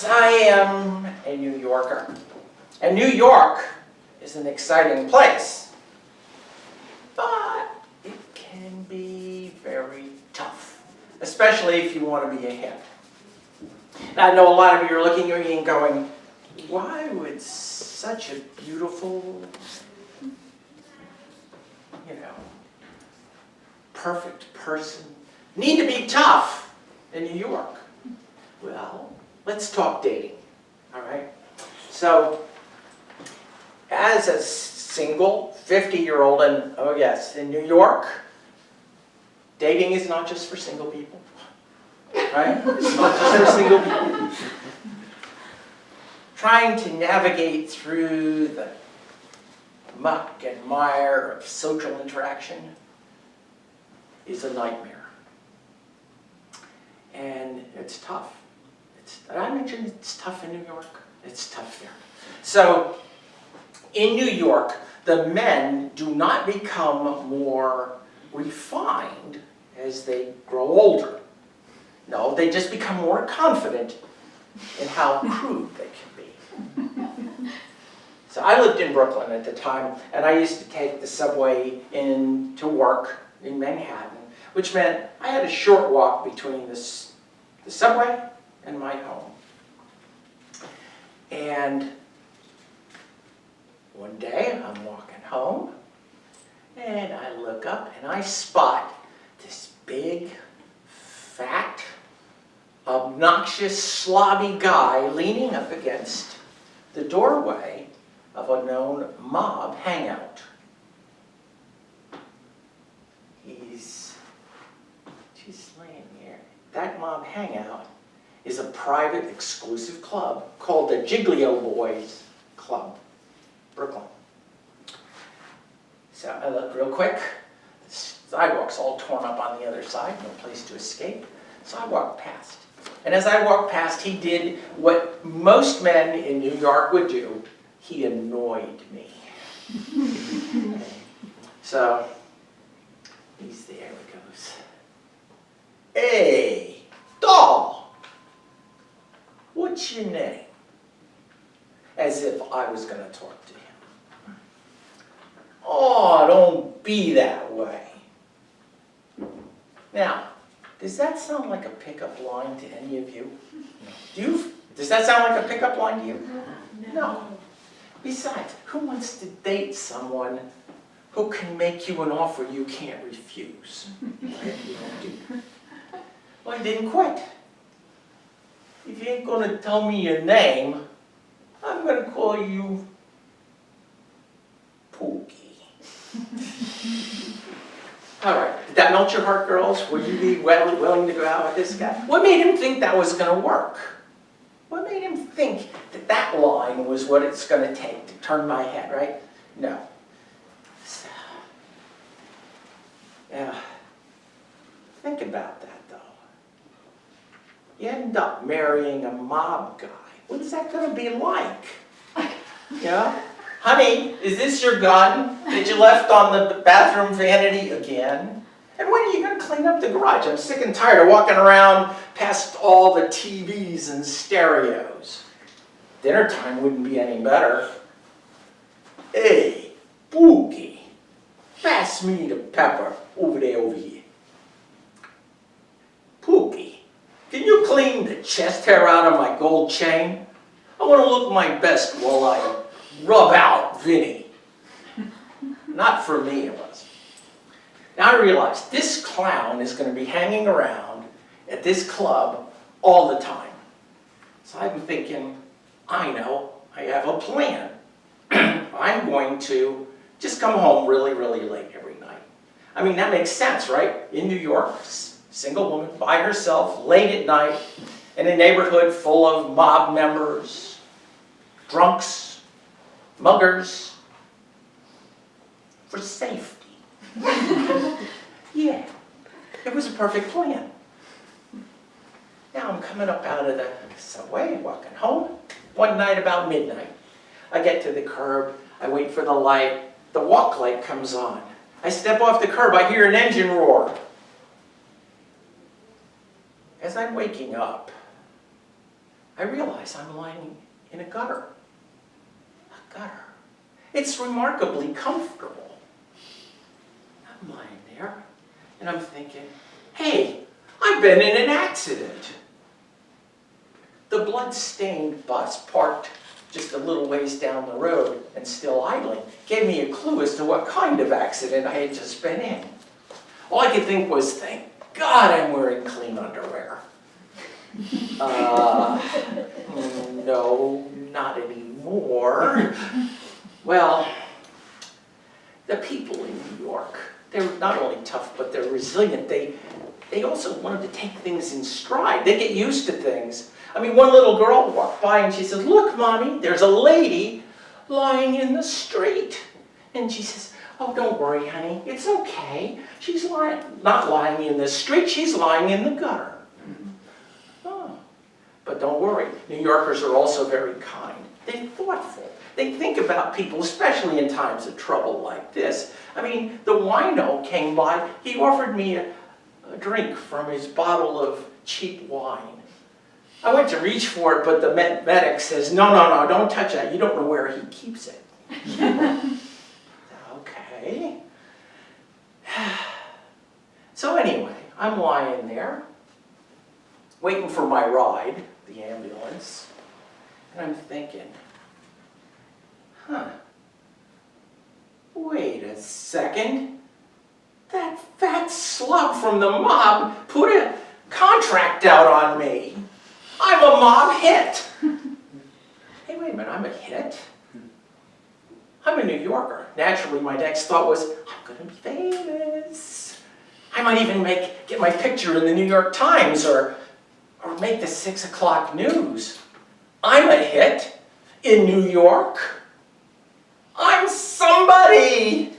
Yes, I am a New Yorker. And New York is an exciting place, but it can be very tough, especially if you want to be ahead. Now, I know a lot of you are looking at me and going, why would such a beautiful, perfect person need to be tough in New York? Well, let's talk dating, all right? So, as a single 50-year-old, and oh yes, in New York, dating is not just for single people, right? It's not just for single people. Trying to navigate through the muck and mire of social interaction is a nightmare. And it's tough. Did I mention it's tough in New York? It's tough there. So, in New York, the men do not become more refined as they grow older. No, they just become more confident in how crude they can be. So I lived in Brooklyn at the time, and I used to take the subway in to work in Manhattan, which meant I had a short walk between the subway and my home. And one day I'm walking home, and I look up and I spot this big, fat, obnoxious, slobby guy leaning up against the doorway of a known mob hangout. He's just laying there. That mob hangout is a private, exclusive club called the Giglio Boys Club, Brooklyn. So I look real quick. The sidewalk's all torn up on the other side, no place to escape. So I walked past. And as I walked past, he did what most men in New York would do. He annoyed me. So he's there, he goes, "Hey, doll, what's your name?" As if I was going to talk to him. "Oh, don't be that way." Now, does that sound like a pickup line to any of you? Does that sound like a pickup line to you? No. Besides, who wants to date someone who can make you an offer you can't refuse? Well, he didn't quit. If you ain't going to tell me your name, I'm going to call you Pookie. All right, did that melt your heart, girls? Would you be willing to go out with this guy? What made him think that was going to work? What made him think that that line was what it's going to take to turn my head, right? No. So, yeah. Think about that, though. You end up marrying a mob guy. What's that going to be like? Yeah? Honey, is this your gun that you left on the bathroom vanity again? And when are you going to clean up the garage? I'm sick and tired of walking around past all the TVs and stereos. Dinner time wouldn't be any better. "Hey, Pookie, pass me the pepper over here. Pookie, can you clean the chest hair out of my gold chain? I want to look my best while I rub out Vinny." Not for me, it was. Now I realized this clown is going to be hanging around at this club all the time. So I'm thinking, I know, I have a plan. I'm going to just come home really, really late every night. I mean, that makes sense, right? In New York, single woman by herself, late at night, in a neighborhood full of mob members, drunks, muggers, for safety. Yeah, it was a perfect plan. Now I'm coming up out of the subway, walking home. One night about midnight, I get to the curb, I wait for the light, the walk light comes on. I step off the curb, I hear an engine roar. As I'm waking up, I realize I'm lying in a gutter. A gutter. It's remarkably comfortable. I'm lying there, and I'm thinking, hey, I've been in an accident. The blood-stained bus parked just a little ways down the road and still idling gave me a clue as to what kind of accident I had just been in. All I could think was, thank God I'm wearing clean underwear. No, not anymore. Well, the people in New York, they're not only tough, but they're resilient. They also wanted to take things in stride. They get used to things. I mean, one little girl walked by and she says, look, Mommy, there's a lady lying in the street. And she says, oh, don't worry, honey, it's okay. She's not lying in the street, she's lying in the gutter. Oh. But don't worry, New Yorkers are also very kind. They're thoughtful. They think about people, especially in times of trouble like this. I mean, the wino came by, he offered me a drink from his bottle of cheap wine. I went to reach for it, but the medic says, no, don't touch that. You don't know where he keeps it. Okay. So anyway, I'm lying there, waiting for my ride, the ambulance, and I'm thinking, wait a second. That fat slug from the mob put a contract out on me. I'm a mob hit. Hey, wait a minute, I'm a hit? I'm a New Yorker. Naturally, my next thought was, I'm going to be famous. I might even get my picture in the New York Times or make the 6 o'clock news. I'm a hit in New York. I'm somebody.